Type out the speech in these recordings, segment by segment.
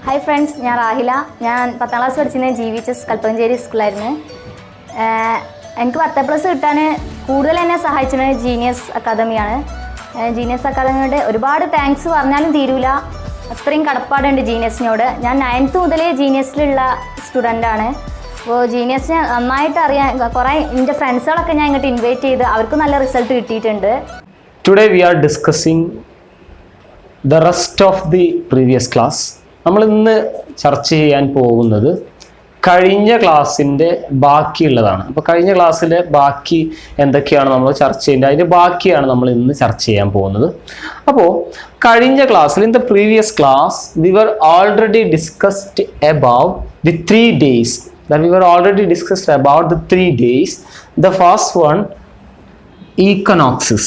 Hi friends, ഞാൻ റാഹില. ഞാൻ 10ാം class പഠിച്ചിരുന്നത് GVHS കൽപ്പകഞ്ചേരി സ്കൂളായിരുന്നു. എനിക്ക് 10+ കിട്ടാൻ കൂടുതൽ എന്നെ സഹായിച്ചത് ജീനിയസ് അക്കാദമിയാണ്. ജീനിയസ് അക്കാദമിയോട് ഒരുപാട് താങ്ക്സ് പറഞ്ഞാലും തീരൂല, അത്രയും കടപ്പാടുണ്ട് ജീനിയസിനോട്. ഞാൻ 9th മുതലേ ജീനിയസിലുള്ള സ്റ്റുഡൻ്റാണ്. അപ്പോൾ ജീനിയസിനെ നന്നായിട്ട് അറിയാൻ കുറേ എൻ്റെ ഫ്രണ്ട്സുകളൊക്കെ ഞാൻ ഇങ്ങോട്ട് ഇൻവൈറ്റ് ചെയ്ത് അവർക്ക് നല്ല റിസൾട്ട് കിട്ടിയിട്ടുണ്ട്. Today we are discussing the rest of the previous class. നമ്മൾ ഇന്ന് ചർച്ച ചെയ്യാൻ പോകുന്നത് കഴിഞ്ഞ ക്ലാസ്സിൻ്റെ ബാക്കിയുള്ളതാണ്. അപ്പോൾ കഴിഞ്ഞ ക്ലാസ്സിലെ ബാക്കി എന്തൊക്കെയാണ് നമ്മൾ ചർച്ച ചെയ്യേണ്ടത്, അതിൻ്റെ ബാക്കിയാണ് നമ്മൾ ഇന്ന് ചർച്ച ചെയ്യാൻ പോകുന്നത്. അപ്പോൾ കഴിഞ്ഞ ക്ലാസ്സിൽ in the previous class we were already discussed about the 3 days. The first one, equinoxes.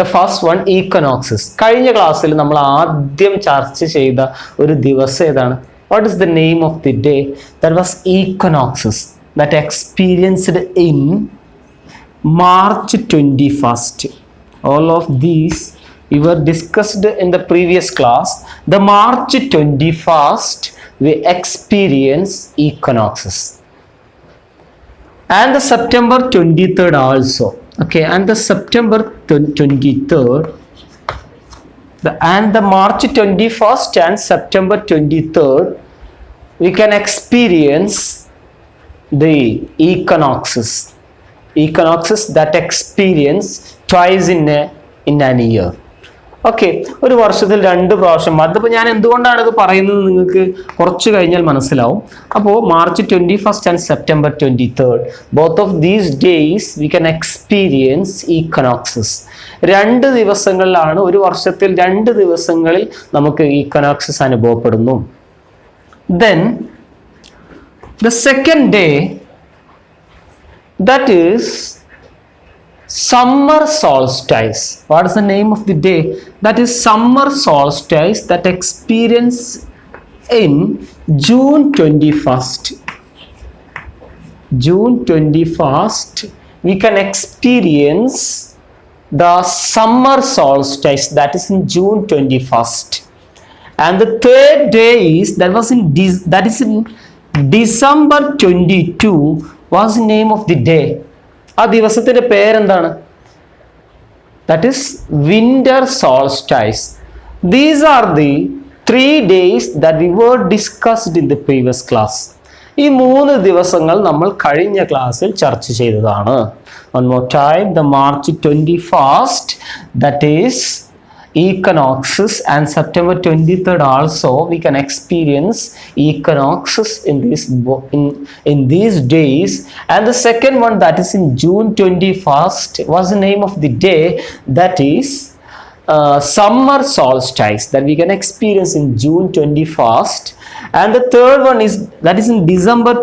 The first one, equinoxes. കഴിഞ്ഞ ക്ലാസ്സിൽ നമ്മൾ ആദ്യം ചർച്ച ചെയ്ത ഒരു ദിവസം ഏതാണ്? What is the name of the day? That was equinoxes that experienced in March 21st. All of these we were discussed in the previous class. The March 21st we experience equinoxes, and the September 23rd also. Okay, and the September 23rd, and the March 21st and September 23rd, we can experience the equinoxes. Equinoxes that experience twice in an year. Okay, ഒരു വർഷത്തിൽ 2 പ്രാവശ്യം. അതിപ്പോൾ ഞാൻ എന്തുകൊണ്ടാണ് ഇത് പറയുന്നത് നിങ്ങൾക്ക് കുറച്ച് കഴിഞ്ഞാൽ മനസ്സിലാവും. അപ്പോൾ March 21st and September 23rd, both of these days we can experience equinoxes. 2 ദിവസങ്ങളിലാണ്, ഒരു വർഷത്തിൽ 2 ദിവസങ്ങളിൽ നമുക്ക് equinoxes അനുഭവപ്പെടുന്നു. Then the second day, that is summer solstice. What is the name of the day? That is summer solstice that experience in June 21st. June 21st we can experience the summer solstice, that is in June 21st. And the third day is that is in December 22. What's the name of the day? ആ ദിവസത്തിൻ്റെ പേരെന്താണ്? That is winter solstice. These are the 3 days that we were discussed in the previous class. ഈ 3 ദിവസങ്ങൾ നമ്മൾ കഴിഞ്ഞ ക്ലാസ്സിൽ ചർച്ച ചെയ്തതാണ്. One more time, the March 21st, that is equinoxes, and September 23rd also we can experience equinoxes in these days. And the second one, that is in June 21st, was the name of the day, that is summer solstice that we can experience in June 21st. And the third one is that is in December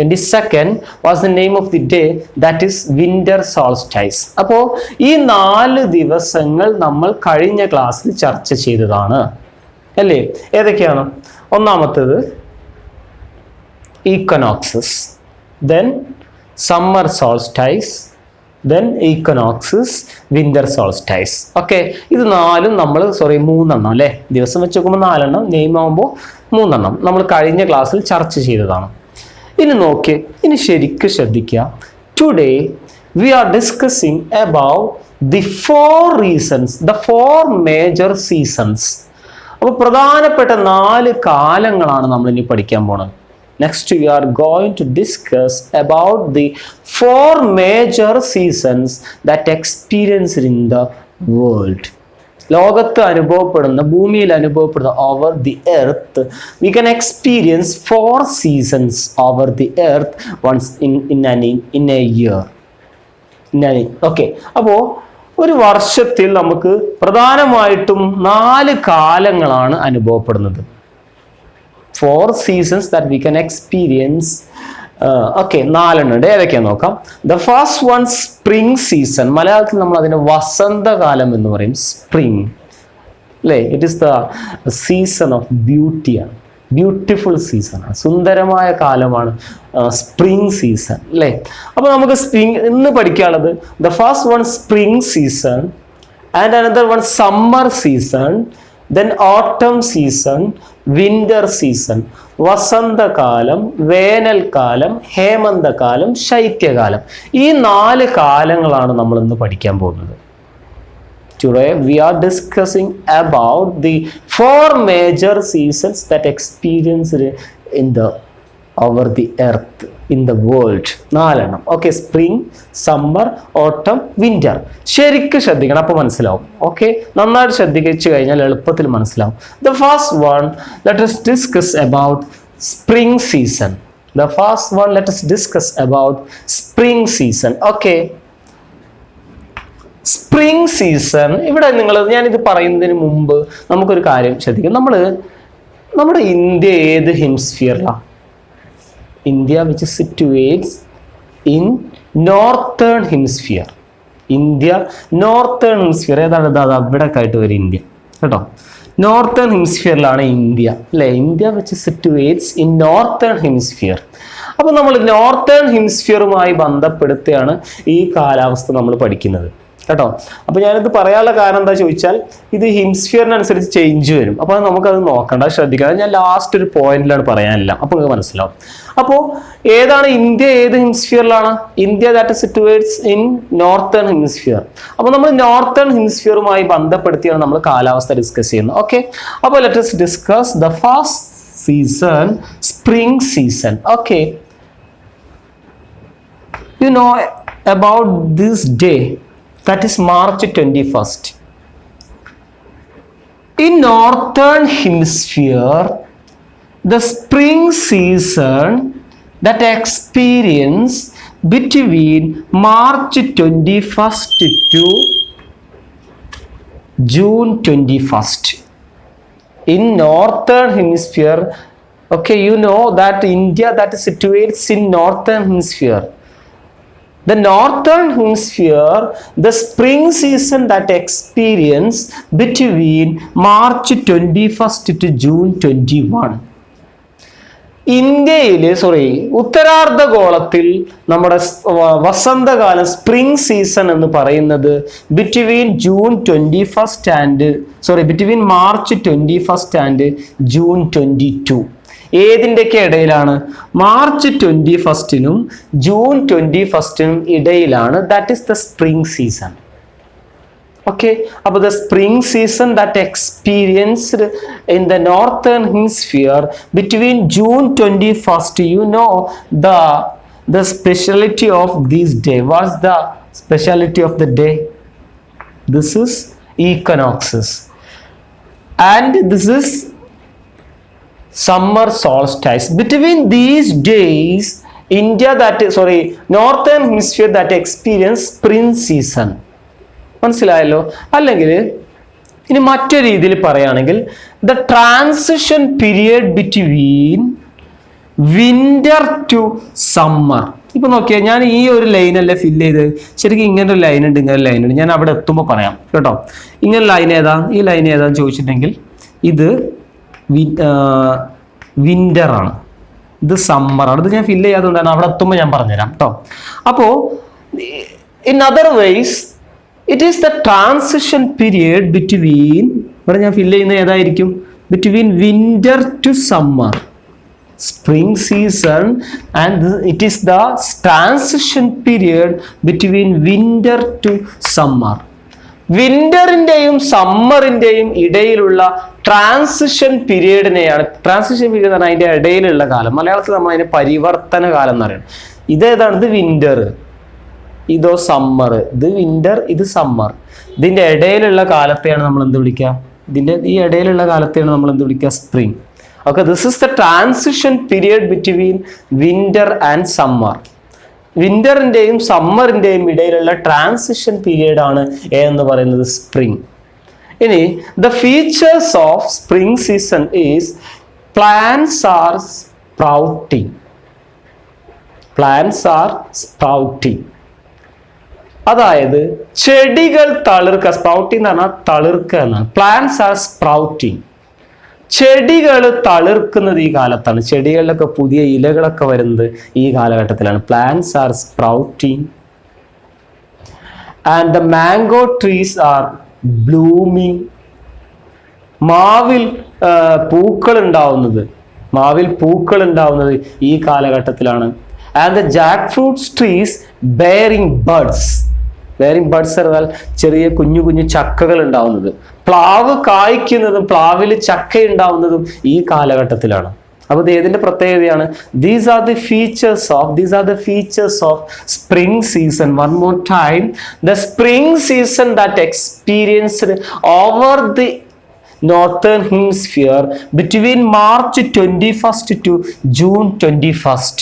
22nd was the name of the day, that is winter solstice. അപ്പോൾ ഈ 4 ദിവസങ്ങൾ നമ്മൾ കഴിഞ്ഞ ക്ലാസ്സിൽ ചർച്ച ചെയ്തതാണ് അല്ലേ? ഏതൊക്കെയാണ്? ഒന്നാമത്തേത് equinoxes, then summer solstice, then equinoxes, winter solstice. Okay, ഇത് 4 നമ്മൾ 3 അല്ലേ? ദിവസം വെച്ച് നോക്കുമ്പോൾ 4 നെയിം ആകുമ്പോൾ 3 നമ്മൾ കഴിഞ്ഞ ക്ലാസ്സിൽ ചർച്ച ചെയ്തതാണ്. ഇനി നോക്കി, ഇനി ശരിക്കും ശ്രദ്ധിക്കുക. Today we R discussing about the 4 reasons, the 4 major seasons. അപ്പോൾ പ്രധാനപ്പെട്ട 4 കാലങ്ങളാണ് നമ്മൾ ഇനി പഠിക്കാൻ പോണത്. Next we are going to discuss about the 4 major seasons that experienced in the world. ലോകത്ത് അനുഭവപ്പെടുന്ന, ഭൂമിയിൽ അനുഭവപ്പെടുന്ന, over the earth we can experience 4 seasons over the earth once in a year. Okay, അപ്പോൾ ഒരു വർഷത്തിൽ നമുക്ക് പ്രധാനമായിട്ടും 4 കാലങ്ങളാണ് അനുഭവപ്പെടുന്നത്. 4 seasons that we can experience. Okay, 4 ഉണ്ട്. ഏതൊക്കെയാന്ന് നോക്കാം. The first one, spring season. മലയാളത്തിൽ നമ്മൾ അതിനെ വസന്തകാലം എന്ന് പറയും. സ്പ്രിംഗ് അല്ലേ? It is the season of ബ്യൂട്ടിയാണ്. ബ്യൂട്ടിഫുൾ സീസണാണ്, സുന്ദരമായ കാലമാണ് സ്പ്രിംഗ് സീസൺ അല്ലേ? അപ്പോൾ നമുക്ക് സ്പ്രിംഗ് ഇന്ന് പഠിക്കാനുള്ളത്, the first one spring season, and another one summer season, then autumn season, winter season. വസന്തകാലം, വേനൽക്കാലം, ഹേമന്തകാലം, ശൈത്യകാലം. ഈ 4 കാലങ്ങളാണ് നമ്മൾ ഇന്ന് പഠിക്കാൻ പോകുന്നത്. Today we are discussing about the 4 major seasons that experienced in the over the earth, in the world. 4 okay, spring, summer, ഓട്ടം, winter. ശരിക്കും ശ്രദ്ധിക്കണം, അപ്പോൾ മനസ്സിലാവും. ഓക്കെ, നന്നായിട്ട് ശ്രദ്ധിച്ചു കഴിഞ്ഞാൽ എളുപ്പത്തിൽ മനസ്സിലാവും. The first one, let us discuss about spring season. The first one, let us discuss about spring season. Okay, spring season. ഇവിടെ ഞാനിത് പറയുന്നതിന് മുമ്പ് നമുക്കൊരു കാര്യം ശ്രദ്ധിക്കാം. നമ്മുടെ ഇന്ത്യ ഏത് ഹെമിസ്ഫിയറിലാണ്? India which situates in northern hemisphere. India northern hemisphere ഏതാണ്? അത് അവിടെ ആയിട്ട് വരും ഇന്ത്യ കേട്ടോ. നോർത്തേൺ ഹെമിസ്ഫിയറിലാണ് ഇന്ത്യ അല്ലേ? India which situates in northern hemisphere. അപ്പോൾ നമ്മൾ നോർത്തേൺ ഹെമിസ്ഫിയറുമായി ബന്ധപ്പെടുത്തിയാണ് ഈ കാലാവസ്ഥ നമ്മൾ പഠിക്കുന്നത് കേട്ടോ. അപ്പോൾ ഞാനിത് പറയാനുള്ള കാരണം എന്താ ചോദിച്ചാൽ, ഇത് ഹെമിസ്ഫിയറിനനുസരിച്ച് ചേഞ്ച് വരും. അപ്പോൾ നമുക്കത് നോക്കണ്ട, ശ്രദ്ധിക്കണം. ഞാൻ ലാസ്റ്റ് ഒരു പോയിന്റിലാണ് പറയാനില്ല, അപ്പോൾ നിങ്ങൾക്ക് മനസ്സിലാവും. അപ്പോൾ ഏതാണ് ഇന്ത്യ? ഏത് ഹെമിസ്ഫിയറിലാണ്? India that situates in northern hemisphere. അപ്പോൾ നമ്മൾ നോർത്തേൺ ഹെമിസ്ഫിയറുമായി ബന്ധപ്പെടുത്തിയാണ് നമ്മൾ കാലാവസ്ഥ ഡിസ്കസ് ചെയ്യുന്നത്. ഓക്കെ, അപ്പോൾ let us discuss the first season, spring season. Okay, you know about this day, that is March 21st. In northern hemisphere, the spring season that experience between March 21st to June 21st. In northern hemisphere, okay, you know that India that situates in northern hemisphere. The northern hemisphere, the spring season that experience between March 21st to June 21. ഇന്ത്യയിലെ ഉത്തരാർദ്ധഗോളത്തിൽ നമ്മുടെ വസന്തകാലം, spring season എന്ന് പറയുന്നത് between March 21st and June 22. ഏതിൻ്റെയൊക്കെ ഇടയിലാണ്? March 21നും June 21നും ഇടയിലാണ്. That is the spring season. Okay, അപ്പോൾ the spring season that experienced in the northern hemisphere between June 21st. You know the speciality of this day. What's the speciality of the day? This is equinoxes and this is summer solstice. Between these days, northern hemisphere that experience spring season. മനസ്സിലായല്ലോ? അല്ലെങ്കിൽ ഇനി മറ്റൊരു രീതിയിൽ പറയുകയാണെങ്കിൽ, the transition period between winter to summer. ഇപ്പൊ നോക്കിയാൽ ഞാൻ ഈ ഒരു ലൈനല്ലേ ഫില്ല് ചെയ്ത്, ശരിക്കും ഇങ്ങനെ ഒരു ലൈൻ ഉണ്ട്, ഇങ്ങനെ ലൈൻ ഉണ്ട്. ഞാൻ അവിടെ എത്തുമ്പോൾ പറയാം കേട്ടോ. ഇങ്ങനെ ലൈൻ ഏതാ? ഈ ലൈൻ ഏതാന്ന് ചോദിച്ചിട്ടുണ്ടെങ്കിൽ ഇത് വിന്റർ ആണ്, ഇത് സമ്മറാണ്. ഇത് ഞാൻ ഫില്ല് ചെയ്യാത്തതുകൊണ്ടാണ്, അവിടെ എത്തുമ്പോൾ ഞാൻ പറഞ്ഞുതരാം കേട്ടോ. അപ്പോൾ in other ways it is the transition period between, ഇവിടെ ഞാൻ ഫില്ല് ചെയ്യുന്നത് ഏതായിരിക്കും? Between winter to summer, spring season, and it is the transition period between winter to summer. വിന്ററിന്റെയും സമ്മറിന്റെയും ഇടയിലുള്ള ട്രാൻസിഷൻ പീരീഡിനെയാണ്, ട്രാൻസിഷൻ പീരീഡ് എന്ന് പറഞ്ഞാൽ അതിന്റെ ഇടയിലുള്ള കാലം. മലയാളത്തിൽ നമ്മൾ അതിന് പരിവർത്തന കാലം എന്ന് പറയുന്നത്. ഇതേതാണ്? ഇത് വിന്റർ, ഇതോ സമ്മർ. ഇത് വിന്റർ, ഇത് സമ്മർ. ഇതിന്റെ ഇടയിലുള്ള കാലത്തെയാണ് നമ്മൾ എന്ത് വിളിക്കുക? ഈ ഇടയിലുള്ള കാലത്തെയാണ് നമ്മൾ എന്ത് വിളിക്കുക? Spring. Okay, this is the transition period between winter and summer. വിന്ററിന്റെയും സമ്മറിന്റെയും ഇടയിലുള്ള ട്രാൻസിഷൻ പീരിയഡ് ആണ് എന്ന് പറയുന്നത് സ്പ്രിംഗ്. ഇനി the features of spring season is plants are sprouting. Plants are sprouting, അതായത് ചെടികൾ തളിർക്കുക. സ്പ്രൗട്ടിങ് എന്ന് പറഞ്ഞാൽ തളിർക്കുക എന്നാണ്. Plants are sprouting. ചെടികൾ തളിർക്കുന്നത് ഈ കാലത്താണ്. ചെടികളിലൊക്കെ പുതിയ ഇലകളൊക്കെ വരുന്നത് ഈ കാലഘട്ടത്തിലാണ്. Plants are sprouting and the mango trees are blooming മാവിൽ പൂക്കൾ ഉണ്ടാവുന്നത് ഈ കാലഘട്ടത്തിലാണ്. And the Jack fruits trees bearing buds എന്നാൽ ചെറിയ കുഞ്ഞു കുഞ്ഞു ചക്കകൾ ഉണ്ടാവുന്നത്. പ്ലാവ് കായ്ക്കുന്നതും പ്ലാവിൽ ചക്ക ഉണ്ടാവുന്നതും ഈ കാലഘട്ടത്തിലാണ്. അപ്പോൾ ഇത് ഏതിന്റെ പ്രത്യേകതയാണ്? These are the features of spring season. One more time, the spring season that experienced over the northern hemisphere between March 21st to June 21st.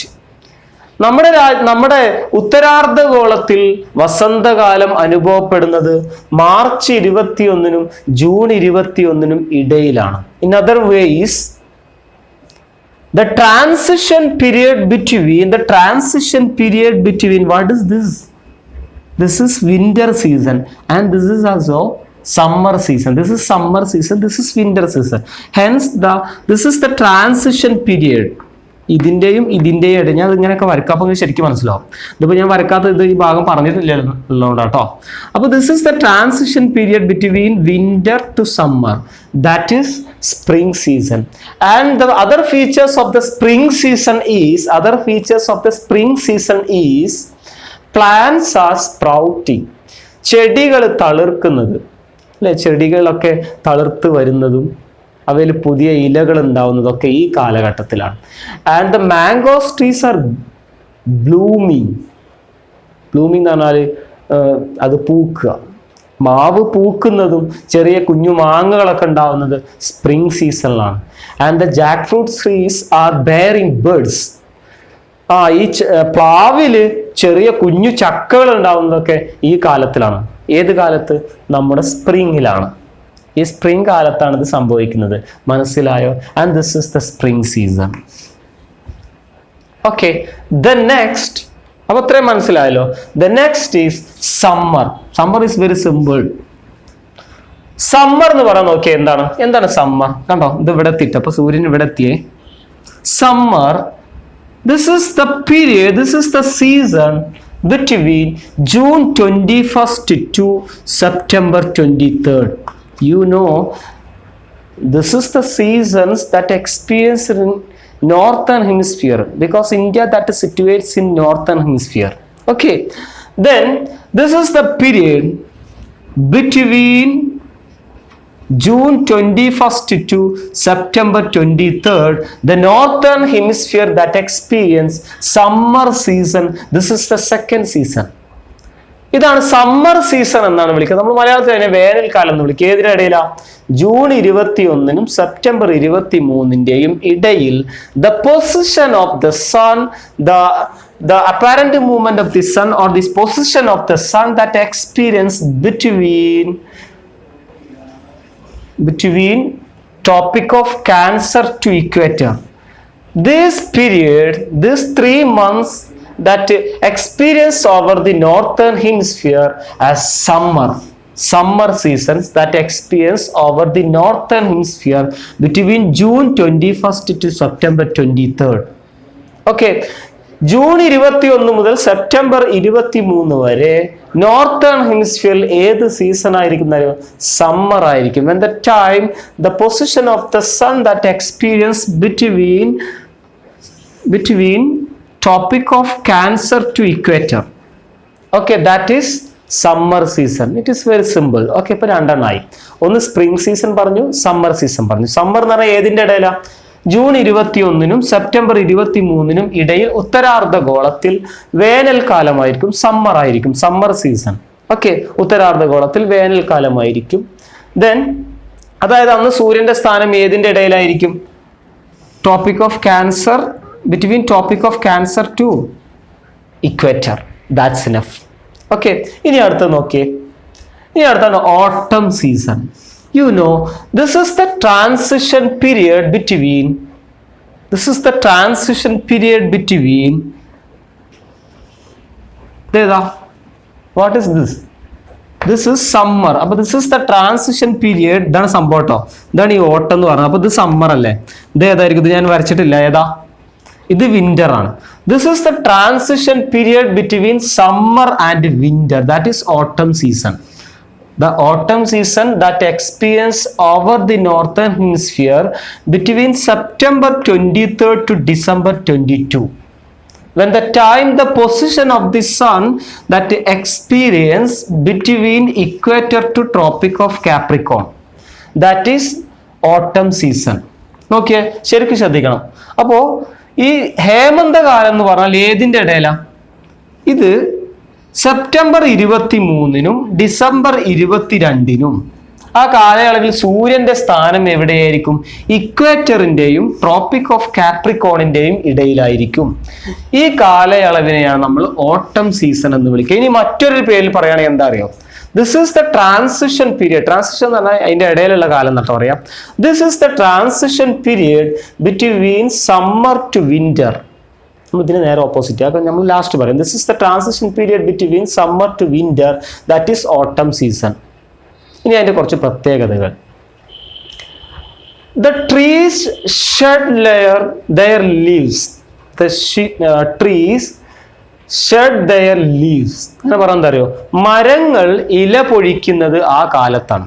നമ്മുടെ ഉത്തരാർദ്ധഗോളത്തിൽ വസന്തകാലം അനുഭവപ്പെടുന്നത് മാർച്ച് 21 ജൂൺ 21 ഇടയിലാണ്. In other vase, the transition period between what is this? This is winter season and this is also summer season. This is winter season. Hence this is the transition period. ഇതിൻ്റെയും ഇടയിൽ ഞാൻ ഇങ്ങനെയൊക്കെ വരക്കാം, അപ്പോൾ ശരിക്കും മനസ്സിലാവും. ഇതിപ്പോൾ ഞാൻ വരക്കാത്ത ഈ ഭാഗം പറഞ്ഞിട്ടില്ലല്ലോ കേട്ടോ. അപ്പോൾ this is the transition period between winter to summer, that is spring season. And the other features of the spring season is plants are sprouting. ചെടികൾ തളിർക്കുന്നത് അല്ലെ, ചെടികളൊക്കെ തളിർത്ത് വരുന്നതും അവയിൽ പുതിയ ഇലകൾ ഉണ്ടാവുന്നതൊക്കെ ഈ കാലഘട്ടത്തിലാണ്. And the mangoes trees are blooming എന്ന് പറഞ്ഞാൽ അത് പൂക്കുക. മാവ് പൂക്കുന്നതും ചെറിയ കുഞ്ഞു മാങ്ങകളൊക്കെ ഉണ്ടാവുന്നത് സ്പ്രിംഗ് സീസണിലാണ്. And the jackfruit trees are bearing buds. ഈ പ്ലാവില് ചെറിയ കുഞ്ഞു ചക്കകൾ ഉണ്ടാവുന്നതൊക്കെ ഈ കാലത്തിലാണ്. ഏത് കാലത്ത്? നമ്മുടെ സ്പ്രിങ്ങിലാണ്. ഈ സ്പ്രിംഗ് കാലത്താണ് ഇത് സംഭവിക്കുന്നത്. മനസ്സിലായോ? And this is the spring season. Okay, the next, അപ്പൊ അത്രയും മനസ്സിലായല്ലോ. The next is summer. Summer is very simple. Summer എന്ന് പറയാൻ നോക്കിയേ, എന്താണ് സമ്മർ? കണ്ടോ, ഇത് ഇവിടെ എത്തിയിട്ട്, അപ്പൊ സൂര്യൻ ഇവിടെ എത്തിയേ. Summer, this is the period, this is the season between June 21st to September 23rd. You know, this is the seasons that experienced in northern hemisphere, because India that is situates in northern hemisphere. Okay, then this is the period between June 21st to September 23rd, the northern hemisphere that experience summer season. This is the second season. ഇതാണ് summer season എന്നാണ് വിളിക്കുന്നത്. നമ്മൾ മലയാളത്തിൽ അതിനെ വേനൽക്കാലം എന്ന് വിളിക്കുക. ഏതിനിടയിലാ? June 21 September 23 ഇടയിൽ the position of the sun, the apparent movement of the sun or this position of the sun that experience between Tropic of Cancer to equator. This period, these 3 months that experience over the northern hemisphere as summer seasons that experience over the northern hemisphere between June 21st to September 23rd. Okay, June 21 മുതൽ September 23 വരെ northern ഹെമിസ്ഫിയറിൽ ഏത് season ആയിരിക്കും? Summer ആയിരിക്കും. When the time the position of the sun that experience between Tropic of Cancer to equator. Okay, that is summer season. It is very simple. Okay, ഇപ്പൊ രണ്ടെണ്ണമായി. ഒന്ന് spring season പറഞ്ഞു, summer season പറഞ്ഞു. Summer എന്ന് പറഞ്ഞാൽ ഏതിന്റെ ഇടയിലാ? June 21 September 23 ഇടയിൽ ഉത്തരാർദ്ധഗോളത്തിൽ വേനൽക്കാലമായിരിക്കും, summer ആയിരിക്കും, summer season. Okay, ഉത്തരാർദ്ധഗോളത്തിൽ വേനൽക്കാലമായിരിക്കും. Then അതായത് അന്ന് സൂര്യന്റെ സ്ഥാനം ഏതിന്റെ ഇടയിലായിരിക്കും? Tropic of Cancer, between Tropic of Cancer to equator. That's enough. Okay, ഇനി അടുത്ത നോക്കിയേ. ഇനി അടുത്താണ് autumn season. You know, this is the transition period between what is this? This is summer. അപ്പൊ this is the transition period. ഇതാണ് സംഭവം കേട്ടോ. ഇതാണ് ഈ ഓട്ടം എന്ന് പറഞ്ഞത്. അപ്പൊ ഇത് സമ്മർ അല്ലേ? ഇത് ഏതായിരിക്കും? ഇത് ഞാൻ വരച്ചിട്ടില്ല. ഏതാ? ഇത് വിന്റർ ആണ്. This is the transition period between summer and winter. That is autumn season. the autumn season that experience over the northern hemisphere between September 23rd to December 22. When the time the position of the sun that experience between equator to tropic of Capricorn, that is autumn season. നോക്കിയേ, ശരിക്കും ശ്രദ്ധിക്കണം. അപ്പോ ഈ ഹേമന്തകാലം എന്ന് പറഞ്ഞാൽ ഏതിൻ്റെ ഇടയിലാ? ഇത് September 23-നും December 22-നും ആ കാലയളവിൽ സൂര്യന്റെ സ്ഥാനം എവിടെയായിരിക്കും? ഇക്വേറ്ററിന്റെയും ട്രോപ്പിക് ഓഫ് കാപ്രിക്കോണിന്റെയും ഇടയിലായിരിക്കും. ഈ കാലയളവിനെയാണ് നമ്മൾ ഓട്ടം സീസൺ എന്ന് വിളിക്കുക. ഇനി മറ്റൊരു പേരിൽ പറയുകയാണെങ്കിൽ എന്താ അറിയോ? This is the transition period. Transition എന്ന് പറഞ്ഞാൽ അതിന്റെ ഇടയിലുള്ള കാലം എന്നിട്ട് പറയാം. This is the transition period between summer to winter. ഇതിന് നേരെ ഓപ്പോസിറ്റ്. അപ്പൊ നമ്മൾ ലാസ്റ്റ് പറയും this is the transition period between summer to winter, that is autumn season. ഇനി അതിന്റെ കുറച്ച് പ്രത്യേകതകൾ. The trees shed their leaves. The trees shed their leaves. എന്ന് പറയാൻ എന്താ അറിയോ? മരങ്ങൾ ഇല പൊഴിക്കുന്നത് ആ കാലത്താണ്.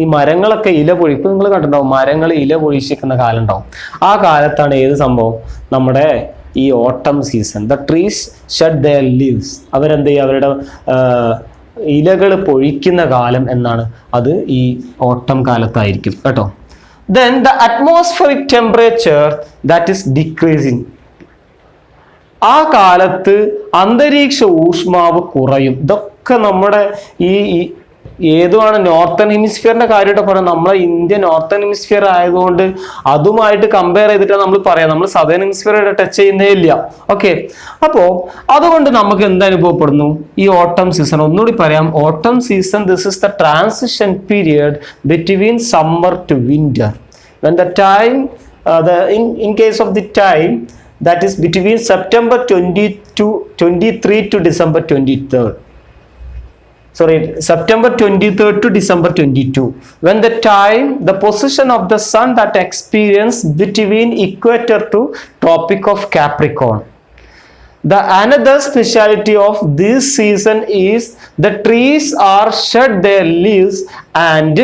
ഈ മരങ്ങളൊക്കെ ഇല പൊഴിപ്പ് നിങ്ങൾ കണ്ടിട്ടുണ്ടാവും. മരങ്ങൾ ഇല പൊഴിച്ചിരിക്കുന്ന കാലം ഉണ്ടാവും. ആ കാലത്താണ് ഏത് സംഭവം? നമ്മുടെ ഈ autumn season. The trees shed their leaves. അവരെന്ത് ചെയ്യുക? അവരുടെ ഇലകൾ പൊഴിക്കുന്ന കാലം എന്നാണ്. അത് ഈ ഓട്ടം കാലത്തായിരിക്കും കേട്ടോ. Then the atmospheric temperature that is decreasing. ആ കാലത്ത് അന്തരീക്ഷ ഊഷ്മാവ് കുറയും. ഇതൊക്കെ നമ്മുടെ ഈ ഏതുമാണ് നോർത്തേൺ ഹെമിസ്ഫിയറിന്റെ കാര്യമായിട്ട് പറയാം. നമ്മളെ ഇന്ത്യ നോർത്തേൺ ഹെമിസ്ഫിയർ ആയതുകൊണ്ട് അതുമായിട്ട് കമ്പയർ ചെയ്തിട്ട് നമ്മൾ പറയാം. നമ്മൾ സദേൺ ഹെമിസ്ഫിയർ ടച്ച് ചെയ്യുന്നേ ഇല്ല. ഓക്കെ, അപ്പോ അതുകൊണ്ട് നമുക്ക് എന്ത് അനുഭവപ്പെടുന്നു? ഈ ഓട്ടം സീസൺ ഒന്നുകൂടി പറയാം. Autumn season, this is the transition period between summer to winter. when the time in case of the time that is between September 23 to December 23rd. Sorry, September 23rd to December 22. When the time, the position of the sun that experience between equator to tropic of Capricorn. The another speciality of this season is the trees are shed their leaves and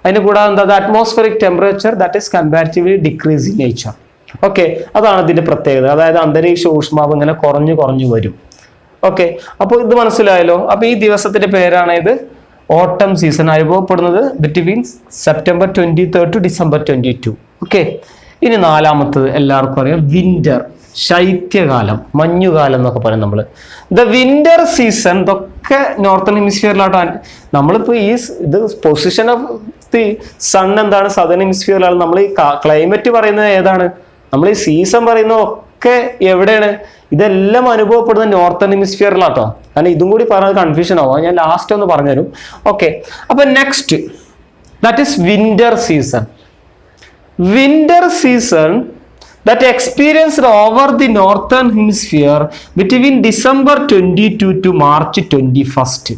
അതിന് കൂടാതെ എന്താ? Atmospheric temperature that is comparatively decrease in nature. Okay, അതാണ് ഇതിന്റെ പ്രത്യേകത. അതായത് അന്തരീക്ഷ ഊഷ്മാവ് ഇങ്ങനെ കുറഞ്ഞു കുറഞ്ഞു വരും. ഓക്കെ, അപ്പോൾ ഇത് മനസ്സിലായല്ലോ. അപ്പൊ ഈ ദിവസത്തിന്റെ പേരാണ് ഇത് ഓട്ടം സീസൺ. അനുഭവപ്പെടുന്നത് between September 23rd to December 22. Okay, ഇനി നാലാമത്തത് എല്ലാവർക്കും അറിയാം, വിന്റർ, ശൈത്യകാലം, മഞ്ഞുകാലം എന്നൊക്കെ പറയും നമ്മൾ. ദ വിന്റർ സീസൺ, ഇതൊക്കെ നോർത്തേൺ ഹെമിസ്ഫിയറിലാട്ടോ. നമ്മളിപ്പോ ഈ ഇത് പൊസിഷൻ ഓഫ് ദി സൺ എന്താണ്? സദേൺ ഹെമിസ്ഫിയറിലാണ്. നമ്മൾ ഈ ക്ലൈമറ്റ് പറയുന്നത് ഏതാണ്? നമ്മൾ ഈ സീസൺ പറയുന്നത് ഒക്കെ എവിടെയാണ്? ഇതെല്ലാം അനുഭവപ്പെടുന്നത് നോർത്തേൺ ഹെമിസ്ഫിയറിലാട്ടോ. കാരണം ഇതും കൂടി പറഞ്ഞാൽ കൺഫ്യൂഷൻ ആവും. ഞാൻ ലാസ്റ്റ് ഒന്ന് പറഞ്ഞുതരും. ഓക്കെ, അപ്പൊ next that is winter season. Winter season that experienced over the northern hemisphere between December 22 to March 21st.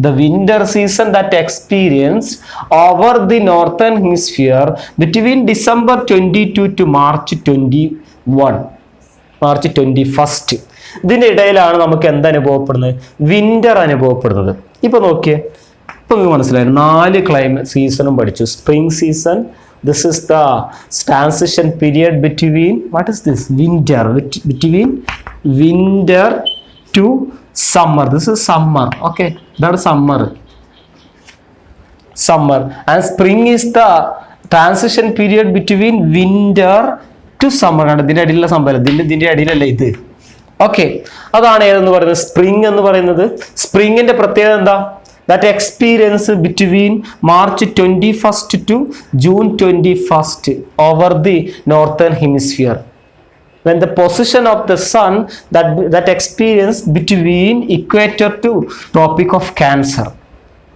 The winter season that experienced over the northern hemisphere between December 22 to March 21. March 21st. ഇതിന്റെ ഇടയിലാണ് നമുക്ക് എന്ത് അനുഭവപ്പെടുന്നത്? Winter അനുഭവപ്പെടുന്നത്. ഇപ്പൊ നോക്കിയേ, ഇപ്പൊ നിങ്ങൾക്ക് മനസ്സിലായി. 4 ക്ലൈമറ്റ് സീസണും പഠിച്ചു. Spring season, this is the transition period between what is this? Winter, between winter to summer. This is summer. Okay, that's summer. And spring is the transition period between winter to summer. ഇതിന്റെ അടിയിലുള്ള സംഭവം ഇതിന്റെ അടിയിലല്ല ഇത്. Okay, അതാണ് ഏതെന്ന് പറയുന്നത്? Spring എന്ന് പറയുന്നത്. സ്പ്രിംഗിന്റെ പ്രത്യേകത എന്താ? That experience between March 21st to June 21st over the northern hemisphere. When the position of the sun that experience between equator to tropic of Cancer,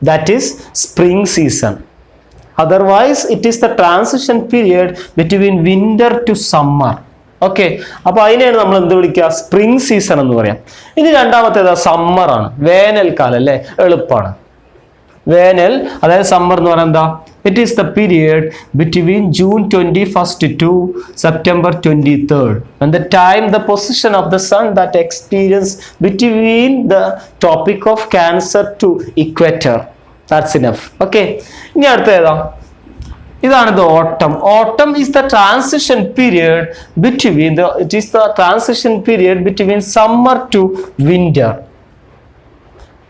that is spring season. Otherwise, it is the transition period between winter to summer. Okay, അപ്പൊ അതിനെയാണ് നമ്മൾ എന്ത് വിളിക്കുക? Spring season എന്ന് പറയാം. ഇനി രണ്ടാമത്തേത് summer ആണ്, വേനൽക്കാലം അല്ലെ. എളുപ്പമാണ്. വേനൽ, അതായത് സമ്മർ എന്ന് പറയാൻ എന്താ? It is the period between June 21st to September 23rd, and the time the position of the sun that experience between the tropic of Cancer to equator. That's enough. Okay. ഇനി അടുത്ത ഏതാ? ഇതാണ് the autumn. Autumn is the transition period between summer to winter.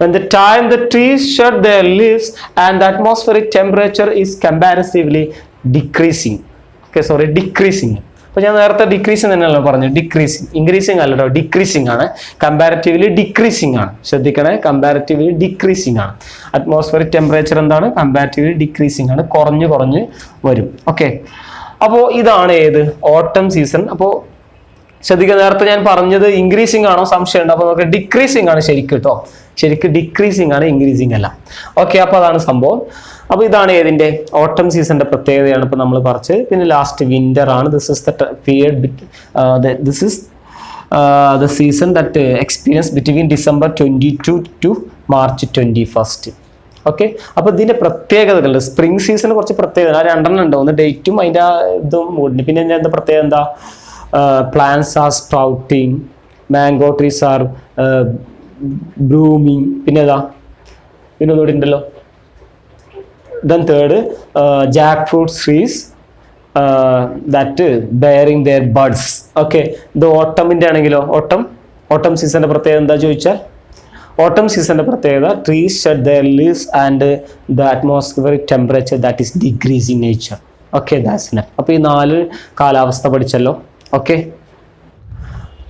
When the time the trees shed their leaves and the atmospheric temperature is comparatively decreasing. Decreasing. അപ്പോൾ ഞാൻ നേരത്തെ decreasing തന്നെയല്ലോ പറഞ്ഞു, decreasing, increasing അല്ലല്ലോ, decreasing ആണ്. Comparatively decreasing ആണ്, ശ്രദ്ധിക്കണേ, comparatively decreasing ആണ്. Atmospheric temperature എന്താണ്? കമ്പാരിറ്റീവ്ലി ഡിക്രീസിങ് ആണ്, കുറഞ്ഞു വരും. ഓക്കെ, അപ്പോൾ ഇതാണ് ഏത്? ഓട്ടം സീസൺ. അപ്പോൾ ശ്രദ്ധിക്കുക, നേരത്തെ ഞാൻ പറഞ്ഞത് ഇൻക്രീസിങ് ആണോ സംശയമുണ്ട്. അപ്പോൾ നമുക്ക് ഡിക്രീസിങ് ആണ് ശരിക്കും കേട്ടോ, ശരിക്കും ഡിക്രീസിങ് ആണ്, ഇൻക്രീസിങ് അല്ല. ഓക്കെ, അപ്പോൾ അതാണ് സംഭവം. അപ്പോൾ ഇതാണ് ഏതിൻ്റെ? ഓട്ടം സീസണിന്റെ പ്രത്യേകതയാണ് ഇപ്പോൾ നമ്മൾ പറഞ്ഞത്. പിന്നെ ലാസ്റ്റ് വിന്റർ ആണ്. This is the season that experience between December 22 to March 21st. Okay, അപ്പോൾ ഇതിന്റെ പ്രത്യേകതകളുണ്ട്. സ്പ്രിംഗ് സീസണിന് കുറച്ച് പ്രത്യേകത, ആ രണ്ടെണ്ണം ഉണ്ട്. ഒന്ന് ഡേറ്റും അതിൻ്റെ ഇതും മൂടിന്. പിന്നെ എന്താ പ്രത്യേകത? എന്താ? Plants are sprouting, mango trees are blooming. പിന്നെ ഏതാ? പിന്നെ ഒന്നുകൂടി ഉണ്ടല്ലോ. Then third, jackfruit trees that bearing their buds. Okay, ഇത് ഓട്ടമിൻ്റെ ആണെങ്കിലോ, ഓട്ടം സീസണിന്റെ പ്രത്യേകത എന്താ ചോദിച്ചാൽ, ഓട്ടം സീസണിന്റെ പ്രത്യേകത trees shed their leaves and the atmospheric temperature that is decreasing nature. Okay, that's enough. അപ്പോൾ ഈ 4 കാലാവസ്ഥ പഠിച്ചല്ലോ. ഓക്കെ,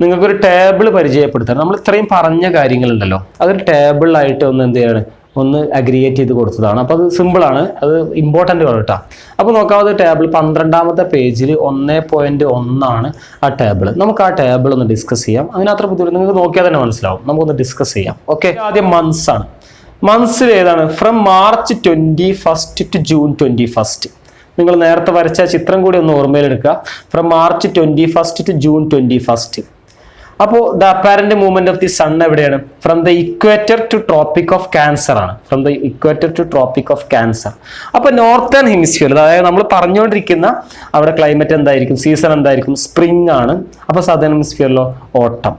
നിങ്ങൾക്കൊരു ടേബിൾ പരിചയപ്പെടുത്തണം. നമ്മൾ ഇത്രയും പറഞ്ഞ കാര്യങ്ങളുണ്ടല്ലോ, അതൊരു ടേബിളായിട്ട് ഒന്ന് എന്ത് ചെയ്യാണ്, ഒന്ന് അഗ്രിഗേറ്റ് ചെയ്ത് കൊടുത്തതാണ്. അപ്പോൾ അത് സിമ്പിളാണ്, അത് ഇമ്പോർട്ടൻ്റ് ആണ് കേട്ടോ. അപ്പോൾ നോക്കാവുന്ന ടേബിൾ 12ാമത്തെ പേജിൽ 1.1 ആ ടേബിൾ. നമുക്ക് ആ ടേബിൾ ഒന്ന് ഡിസ്കസ് ചെയ്യാം. അതിനത്ര ബുദ്ധിമുട്ട് നിങ്ങൾക്ക് നോക്കിയാൽ തന്നെ മനസ്സിലാവും. നമുക്കൊന്ന് ഡിസ്കസ് ചെയ്യാം. ഓക്കെ, ആദ്യം മന്ത്സ് ആണ്. മന്ത്സിൽ ഏതാണ്? From March 21st to June 21st. നിങ്ങൾ നേരത്തെ വരച്ച ചിത്രം കൂടി ഒന്ന് ഓർമ്മയിലെടുക്കുക. From March 21st to June 21st. അപ്പോൾ the apparent movement of the sun എവിടെയാണ്? From the equator to tropic of cancer ആണ്. From the equator to tropic of cancer. അപ്പോൾ നോർത്തേൺ ഹെമിസ്ഫിയർ, അതായത് നമ്മൾ പറഞ്ഞുകൊണ്ടിരിക്കുന്ന അവിടെ ക്ലൈമറ്റ് എന്തായിരിക്കും, സീസൺ എന്തായിരിക്കും? സ്പ്രിംഗ് ആണ്. അപ്പോൾ സദേൺ ഹെമിസ്ഫിയറിലോ ഓട്ടം.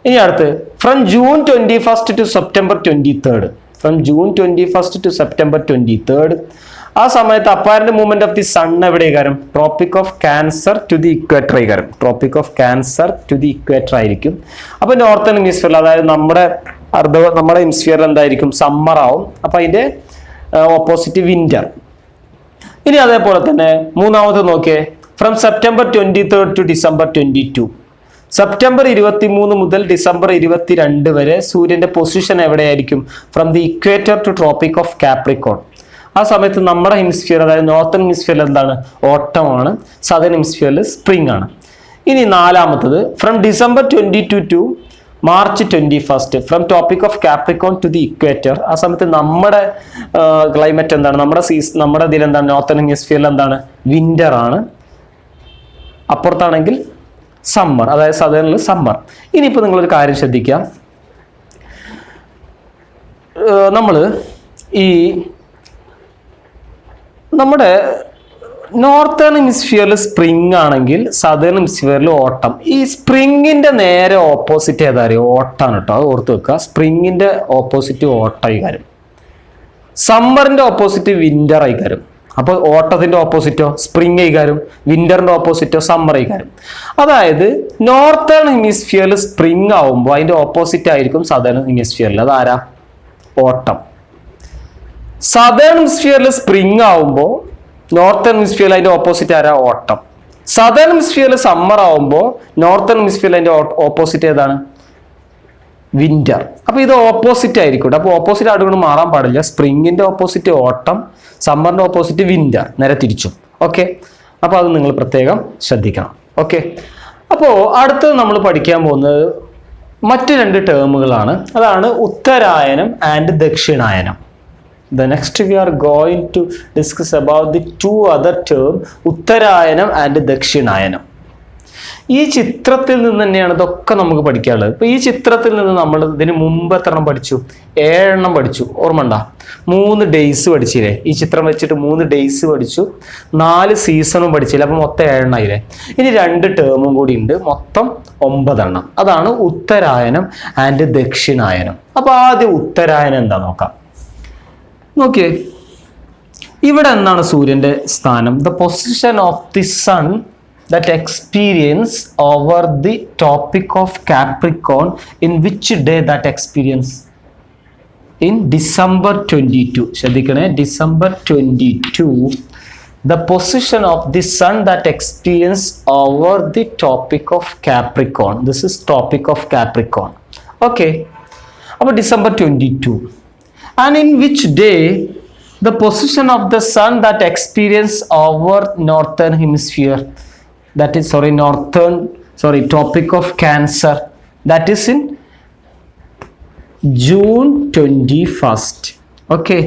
ഇനി അടുത്ത് from June 21st to September 23rd. From June 21st to September 23rd. ആ സമയത്ത് apparent movement of the sun എവിടെയായിരിക്കും? Tropic of cancer to the equator ആയിരിക്കും. Tropic of cancer to the equator ആയിരിക്കും. അപ്പോൾ northern ഹെമിസ്ഫിയറിൽ, അതായത് നമ്മുടെ ഹെമിസ്ഫിയറിൽ എന്തായിരിക്കും? സമ്മർ ആവും. അപ്പോൾ അതിന്റെ ഓപ്പോസിറ്റ് വിന്റർ. ഇനി അതേപോലെ തന്നെ മൂന്നാമത്തെ നോക്കിയേ, from September 23rd to December 22. September 23 മുതൽ ഡിസംബർ 22 വരെ സൂര്യന്റെ പൊസിഷൻ എവിടെയായിരിക്കും? From the equator to tropic of capricorn. ആ സമയത്ത് നമ്മുടെ ഹെമിസ്ഫിയർ, അതായത് നോർത്തേൺ ഹെമിസ്ഫിയറിൽ എന്താണ്? ഓട്ടമാണ്. സദേൺ ഹെമിസ്ഫിയറിൽ സ്പ്രിംഗ് ആണ്. ഇനി നാലാമത്തത് from December 22 to March 21st. From tropic of Capricorn to the equator. ആ സമയത്ത് നമ്മുടെ ക്ലൈമറ്റ് എന്താണ്? നമ്മുടെ ഇതിൽ എന്താണ്? നോർത്തേൺ ഹെമിസ്ഫിയറിൽ എന്താണ്? വിന്റർ ആണ്. അപ്പുറത്താണെങ്കിൽ സമ്മർ, അതായത് സദേണിൽ സമ്മർ. ഇനിയിപ്പോൾ നിങ്ങളൊരു കാര്യം ശ്രദ്ധിക്കുക, നമ്മൾ ഈ നമ്മുടെ നോർത്തേൺ ഹെമിസ്ഫിയറിൽ സ്പ്രിംഗ് ആണെങ്കിൽ സദേൺ ഹെമിസ്ഫിയറിൽ ഓട്ടം. ഈ സ്പ്രിങ്ങിന്റെ നേരെ ഓപ്പോസിറ്റ് ഏതാ അറിയോ? ഓട്ടാണ് കേട്ടോ, അത് ഓർത്ത് വെക്കുക. സ്പ്രിങ്ങിന്റെ ഓപ്പോസിറ്റ് ഓട്ടായി കാര്യം, സമ്മറിന്റെ ഓപ്പോസിറ്റ് വിന്റർ ആയി കാര്യം. അപ്പോൾ ഓട്ടത്തിന്റെ ഓപ്പോസിറ്റോ സ്പ്രിംഗ് ആയിക്കാരും, വിന്ററിന്റെ ഓപ്പോസിറ്റോ സമ്മർ ആയിക്കാരും. അതായത് നോർത്തേൺ ഹെമിസ്ഫിയറിൽ സ്പ്രിംഗ് ആവുമ്പോൾ അതിന്റെ ഓപ്പോസിറ്റ് ആയിരിക്കും സദേൺ ഹെമിസ്ഫിയറിൽ. അതാരാ? ഓട്ടം. സദേൺ ഹെമിസ്ഫിയറിൽ സ്പ്രിംഗ് ആവുമ്പോൾ നോർത്തേൺ ഹെമിസ്ഫിയറിൽ അതിന്റെ ഓപ്പോസിറ്റ് ആരാ? ഓട്ടം. സദേൺ ഹെമിസ്ഫിയറിൽ സമ്മർ ആവുമ്പോൾ നോർത്തേൺ ഹെമിസ്ഫിയറിൽ അതിന്റെ ഓപ്പോസിറ്റ് ഏതാണ്? വിന്റർ. അപ്പൊ ഇത് ഓപ്പോസിറ്റ് ആയിരിക്കും. അപ്പൊ ഓപ്പോസിറ്റ് ആയിട്ട് മാറാൻ പാടില്ല. സ്പ്രിങ്ങിന്റെ ഓപ്പോസിറ്റ് ഓട്ടം, സമ്മറിന്റെ ഓപ്പോസിറ്റ് വിന്റർ, നേരെ തിരിച്ചും. ഓക്കെ, അപ്പൊ അത് നിങ്ങൾ പ്രത്യേകം ശ്രദ്ധിക്കണം. ഓക്കെ, അപ്പോൾ അടുത്തത് നമ്മൾ പഠിക്കാൻ പോകുന്നത് മറ്റ് 2 ടേമുകളാണ്. അതാണ് ഉത്തരായനം and ദക്ഷിണായനം. The next we are going to discuss about the 2 other term, Uttarayan and ദക്ഷിണായനം. ഈ ചിത്രത്തിൽ നിന്ന് തന്നെയാണ് ഇതൊക്കെ നമുക്ക് പഠിക്കാനുള്ളത്. ഇപ്പൊ ഈ ചിത്രത്തിൽ നിന്ന് നമ്മൾ ഇതിന് മുമ്പ് എത്ര എണ്ണം പഠിച്ചു? 7 എണ്ണം പഠിച്ചു. ഓർമ്മ ഉണ്ടോ? 3 ഡേയ്സ് പഠിച്ചില്ലേ? ഈ ചിത്രം വെച്ചിട്ട് 3 ഡേയ്സ് പഠിച്ചു, 4 സീസണും പഠിച്ചില്ല. അപ്പൊ മൊത്തം 7 എണ്ണായില്ലേ? ഇനി 2 ടേമും കൂടി ഉണ്ട്, മൊത്തം 9 എണ്ണം. അതാണ് ഉത്തരായനം ആൻഡ് ദക്ഷിണായനം. അപ്പൊ ആദ്യം ഉത്തരായനം എന്താ നോക്കാം. നോക്കിയേ, ഇവിടെ എന്താണ് സൂര്യന്റെ സ്ഥാനം? The position of the sun that experience over the topic of Capricorn, in which day that experience? In December 22. ശ്രദ്ധിക്കണേ, December 22, the position of the sun that experience over the topic of Capricorn. This is topic of Capricorn. Okay, about December 22. And in which day the position of the sun that experience over northern hemisphere, that is topic of Cancer, that is in June 21st. Okay,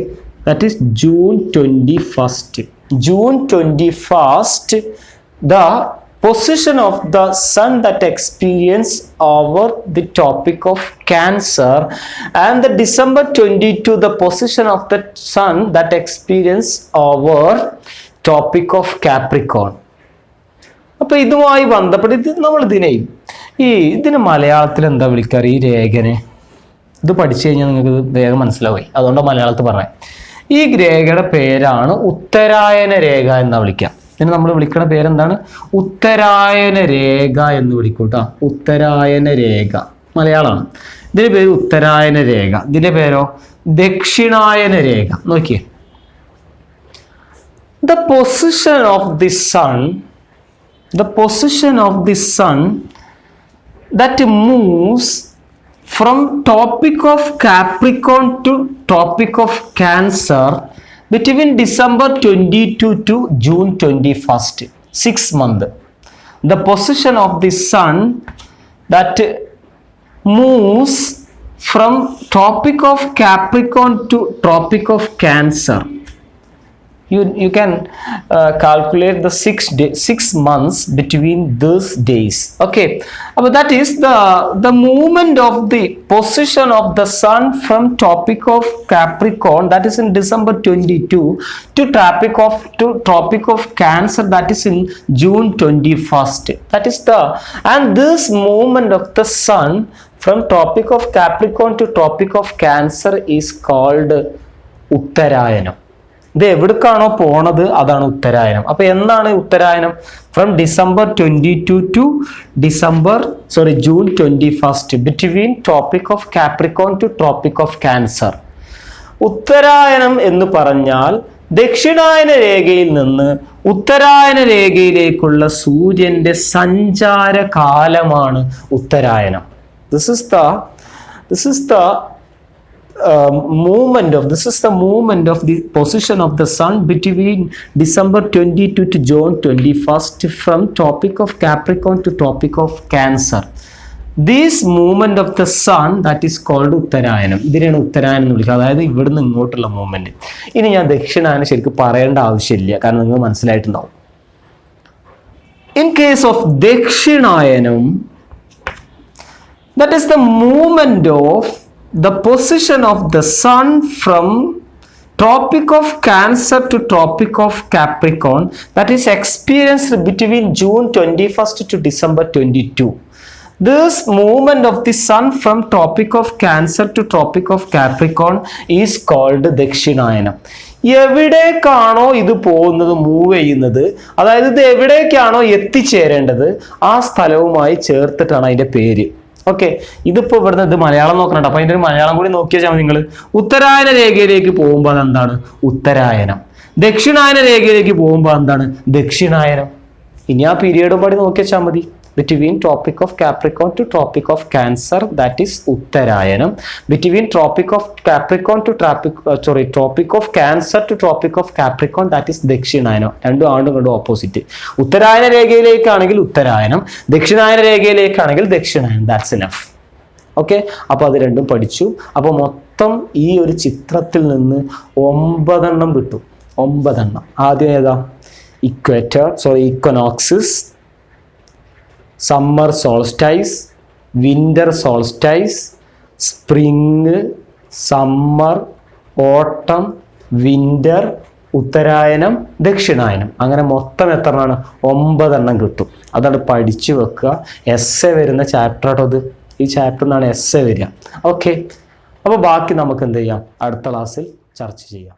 that is June 21st. June 21st, the position of the sun that experience over the topic of Cancer, and the December 22, the position of the sun that experience over topic of Capricorn. അപ്പൊ ഇതുമായി ബന്ധപ്പെട്ട് നമ്മൾ ഇതിന് മലയാളത്തിൽ എന്താ വിളിക്കാറ്? ഈ രേഖനെ ഇത് പഠിച്ചു കഴിഞ്ഞാൽ നിങ്ങൾക്ക് വേഗം മനസ്സിലാവുമായി, അതുകൊണ്ട് മലയാളത്തിൽ പറയാം. ഈ രേഖയുടെ പേരാണ് ഉത്തരായന രേഖ എന്നാ വിളിക്കുക. ഇതിന് നമ്മൾ വിളിക്കുന്ന പേരെന്താണ്? ഉത്തരായന രേഖ എന്ന് വിളിക്കും കേട്ടോ. ഉത്തരായന രേഖ മലയാളമാണ്. ഇതിന്റെ പേര് ഉത്തരായന രേഖ. ഇതിന്റെ പേരോ ദക്ഷിണായന രേഖ. നോക്കിയേ, the position of the sun that moves from topic of Capricorn to topic of Cancer between December 22 to June 21st, 6 months. The position of the sun that moves from topic of Capricorn to topic of Cancer. You can calculate the 6 months between those days. Okay, but that is the movement of the position of the sun from topic of Capricorn, that is in December 22, to topic of Cancer, that is in June 21st. That is and this movement of the sun from topic of Capricorn to topic of Cancer is called Uttarayanam. ഇത് എവിടേക്കാണോ പോണത് അതാണ് ഉത്തരായനം. അപ്പൊ എന്നാണ് ഉത്തരായനം? From December 22 to June 21st, between topic of Capricorn to topic of Cancer. ഉത്തരായനം എന്ന് പറഞ്ഞാൽ ദക്ഷിണായന രേഖയിൽ നിന്ന് ഉത്തരായന രേഖയിലേക്കുള്ള സൂര്യന്റെ സഞ്ചാര കാലമാണ് ഉത്തരായനം. This is the movement of the position of the sun between December 22 to June 21st, from topic of Capricorn to topic of Cancer. This movement of the sun, that is called ഉത്തരായനം. ഇതിനാണ് ഉത്തരായനം എന്ന് വിളിക്കുക. അതായത് ഇവിടുന്ന് ഇങ്ങോട്ടുള്ള movement. ഇനി ഞാൻ ദക്ഷിണായനം ശരിക്കും പറയേണ്ട ആവശ്യമില്ല, കാരണം നിങ്ങൾ മനസ്സിലായിട്ടുണ്ടാവും. In case of ദക്ഷിണായനം, that is the movement of the position of the sun from topic of Cancer to topic of Capricorn, that is experienced between June 21st to December 22. This movement of the sun from topic of Cancer to topic of Capricorn is called ദക്ഷിണായനം. എവിടേക്കാണോ ഇത് പോകുന്നത്, move ചെയ്യുന്നത്, അതായത് ഇത് എവിടേക്കാണോ എത്തിച്ചേരേണ്ടത് ആ സ്ഥലവുമായി ചേർത്തിട്ടാണ് അതിന്റെ പേര്. Okay, ഇതിപ്പോ ഇവിടുന്ന് ഇത് മലയാളം നോക്കണുണ്ട്. അപ്പൊ അതിന്റെ ഒരു മലയാളം കൂടി നോക്കിയാൽ മതി നിങ്ങൾ. ഉത്തരായന രേഖയിലേക്ക് പോകുമ്പോൾ അതെന്താണ്? ഉത്തരായനം. ദക്ഷിണായന രേഖയിലേക്ക് പോകുമ്പോൾ എന്താണ്? ദക്ഷിണായനം. ഇനി ആ പീരീഡും പാടി നോക്കിയാൽ മതി. between topic of Capricorn to topic of Cancer, that is Uttarayanam. Between topic of Capricorn to topic of Cancer to topic of Capricorn, that is Dakshinayanam. രണ്ടും ആണ്ടും കണ്ടും ഓപ്പോസിറ്റ്. ഉത്തരായന രേഖയിലേക്കാണെങ്കിൽ ഉത്തരായനം, ദക്ഷിണായന രേഖയിലേക്കാണെങ്കിൽ ദക്ഷിണായനം. That's enough. ഓക്കെ, അപ്പോൾ അത് രണ്ടും പഠിച്ചു. അപ്പോൾ മൊത്തം ഈ ഒരു ചിത്രത്തിൽ നിന്ന് 9 എണ്ണം കിട്ടും. 9 എണ്ണം. ആദ്യം ഏതാ? Equator, equinoxes, summer solstice, winter solstice, spring, summer, autumn, winter, ഉത്തരായനം, ദക്ഷിണായനം. അങ്ങനെ മൊത്തം എത്രണ്ണമാണ്? 9 എണ്ണം കിട്ടും. അതാണ് പഠിച്ചു വെക്കുക. എസ്സെ വരുന്ന ചാപ്റ്റർ ആട്ടോ ഇത്. ഈ ചാപ്റ്ററിൽ നിന്നാണ് എസ്സെ വരിക. ഓക്കെ, അപ്പോൾ ബാക്കി നമുക്ക് എന്ത് ചെയ്യാം? അടുത്ത ക്ലാസ്സിൽ ചർച്ച ചെയ്യാം.